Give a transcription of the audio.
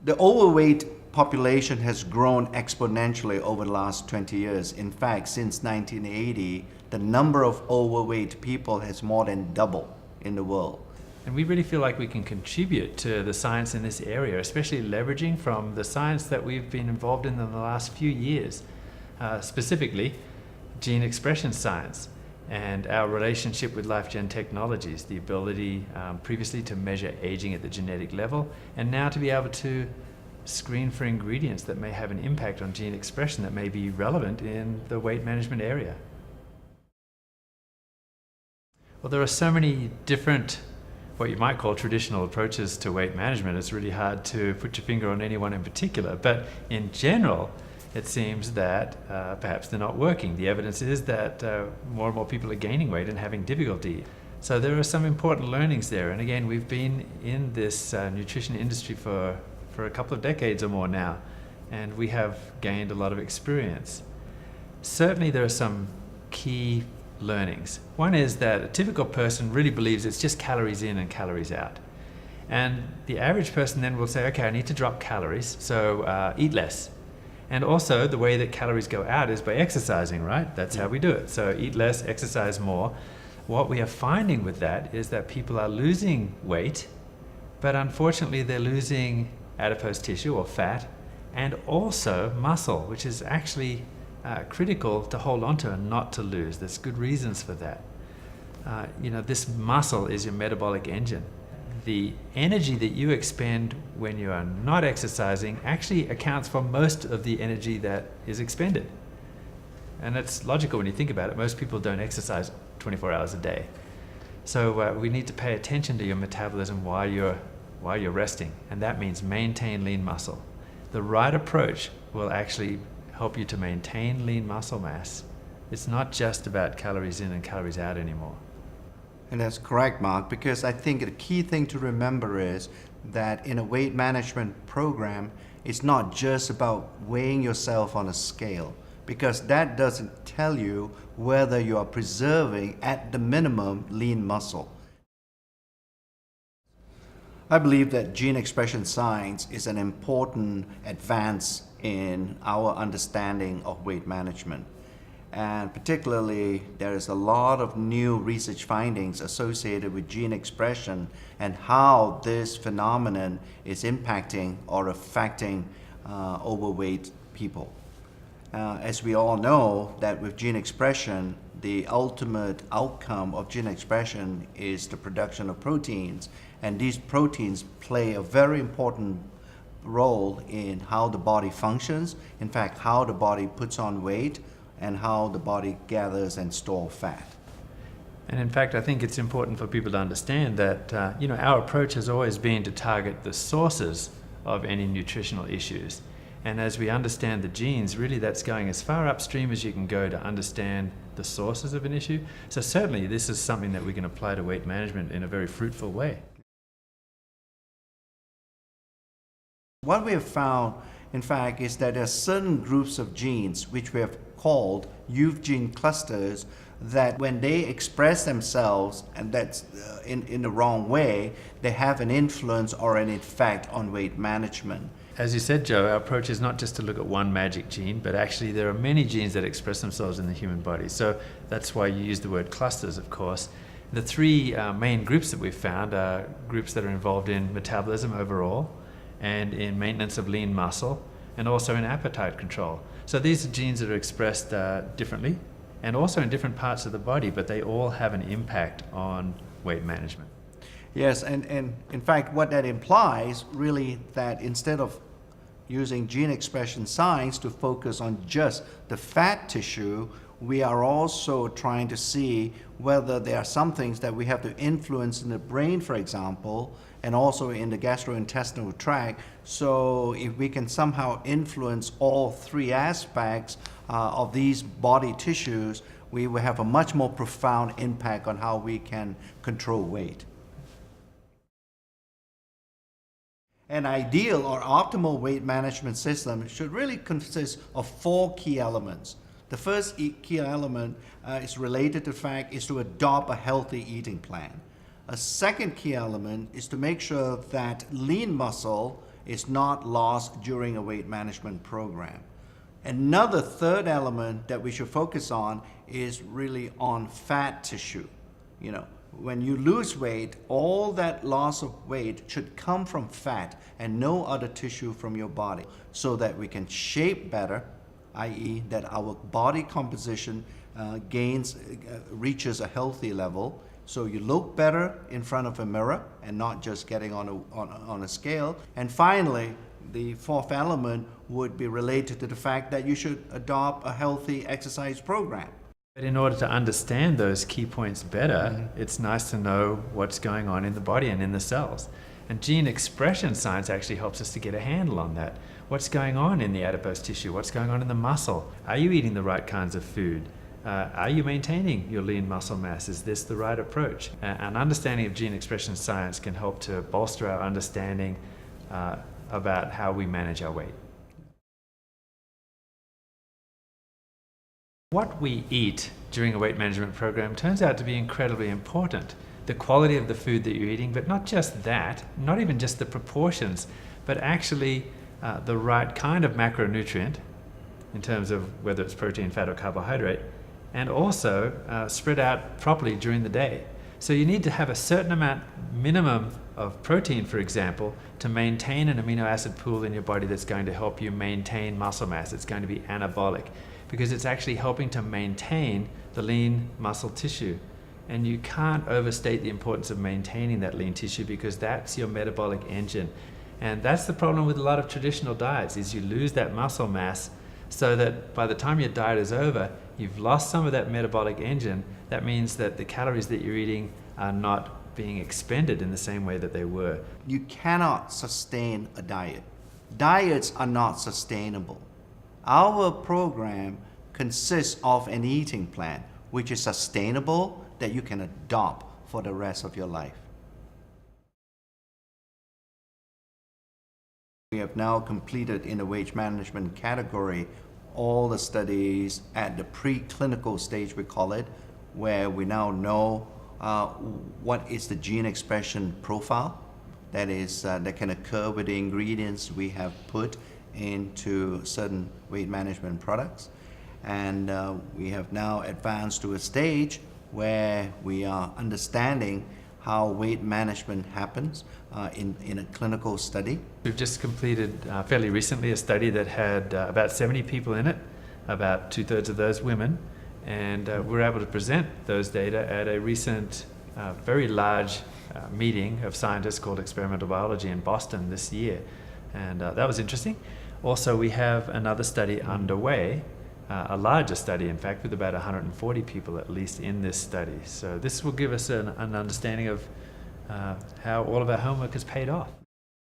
The overweight population has grown exponentially over the last 20 years. In fact, since 1980, the number of overweight people has more than doubled in the world. And we really feel like we can contribute to the science in this area, especially leveraging from the science that we've been involved in the last few years, specifically gene expression science and our relationship with LifeGen Technologies, the ability previously to measure aging at the genetic level, and now to be able to screen for ingredients that may have an impact on gene expression that may be relevant in the weight management area. Well, there are so many different, what you might call traditional approaches to weight management. It's really hard to put your finger on any one in particular, but in general, it seems that perhaps they're not working. The evidence is that more and more people are gaining weight and having difficulty. So there are some important learnings there. And again, we've been in this nutrition industry for a couple of decades or more now, and we have gained a lot of experience. Certainly there are some key learnings. One is that a typical person really believes it's just calories in and calories out. And the average person then will say, okay, I need to drop calories, so eat less. And also the way that calories go out is by exercising, right? That's how we do it. So eat less, exercise more. What we are finding with that is that people are losing weight, but unfortunately they're losing adipose tissue or fat, and also muscle, which is actually critical to hold on to and not to lose. There's good reasons for that. This muscle is your metabolic engine. The energy that you expend when you are not exercising actually accounts for most of the energy that is expended. And it's logical when you think about it. Most people don't exercise 24 hours a day. So we need to pay attention to your metabolism while you're resting, and that means maintain lean muscle. The right approach will actually help you to maintain lean muscle mass. It's not just about calories in and calories out anymore. And that's correct, Mark, because I think the key thing to remember is that in a weight management program, it's not just about weighing yourself on a scale, because that doesn't tell you whether you are preserving at the minimum lean muscle. I believe that gene expression science is an important advance in our understanding of weight management. And particularly, there is a lot of new research findings associated with gene expression and how this phenomenon is impacting or affecting overweight people. As we all know, that with gene expression, the ultimate outcome of gene expression is the production of proteins, and these proteins play a very important role in how the body functions, in fact, how the body puts on weight, and how the body gathers and stores fat. And in fact, I think it's important for people to understand that our approach has always been to target the sources of any nutritional issues. And as we understand the genes, really that's going as far upstream as you can go to understand the sources of an issue. So certainly this is something that we can apply to weight management in a very fruitful way. What we have found, in fact, is that there are certain groups of genes which we have called youth gene clusters that when they express themselves, and that's in the wrong way, they have an influence or an effect on weight management. As you said, Joe, our approach is not just to look at one magic gene, but actually there are many genes that express themselves in the human body. So that's why you use the word clusters, of course. The three main groups that we've found are groups that are involved in metabolism overall, and in maintenance of lean muscle, and also in appetite control. So these are genes that are expressed differently, and also in different parts of the body, but they all have an impact on weight management. Yes, and in fact what that implies really that instead of using gene expression science to focus on just the fat tissue, we are also trying to see whether there are some things that we have to influence in the brain, for example, and also in the gastrointestinal tract. So if we can somehow influence all three aspects of these body tissues, we will have a much more profound impact on how we can control weight. An ideal or optimal weight management system should really consist of 4 key elements. The first key element is related to the fact is to adopt a healthy eating plan. A second key element is to make sure that lean muscle is not lost during a weight management program. Another third element that we should focus on is really on fat tissue. You know, when you lose weight, all that loss of weight should come from fat and no other tissue from your body, so that we can shape better, i.e. that our body composition reaches a healthy level, so you look better in front of a mirror and not just getting on a scale. And finally, the fourth element would be related to the fact that you should adopt a healthy exercise program. But in order to understand those key points better, it's nice to know what's going on in the body and in the cells. And gene expression science actually helps us to get a handle on that. What's going on in the adipose tissue? What's going on in the muscle? Are you eating the right kinds of food? Are you maintaining your lean muscle mass? Is this the right approach? An understanding of gene expression science can help to bolster our understanding about how we manage our weight. What we eat during a weight management program turns out to be incredibly important. The quality of the food that you're eating, but not just that, not even just the proportions, but actually the right kind of macronutrient in terms of whether it's protein, fat, or carbohydrate, and also spread out properly during the day. So you need to have a certain amount minimum of protein, for example, to maintain an amino acid pool in your body that's going to help you maintain muscle mass. It's going to be anabolic because it's actually helping to maintain the lean muscle tissue. And you can't overstate the importance of maintaining that lean tissue, because that's your metabolic engine. And that's the problem with a lot of traditional diets, is you lose that muscle mass so that by the time your diet is over, you've lost some of that metabolic engine. That means that the calories that you're eating are not being expended in the same way that they were. You cannot sustain a diet. Diets are not sustainable. Our program consists of an eating plan which is sustainable, that you can adopt for the rest of your life. We have now completed in the weight management category all the studies at the preclinical stage, we call it, where we now know what is the gene expression profile that can occur with the ingredients we have put into certain weight management products. And we have now advanced to a stage where we are understanding how weight management happens in a clinical study. We've just completed fairly recently a study that had about 70 people in it, about 2/3 of those women, and we're able to present those data at a recent very large meeting of scientists called Experimental Biology in Boston this year, and that was interesting. Also, we have another study underway, a larger study, in fact, with about 140 people at least in this study. So this will give us an understanding of how all of our homework has paid off.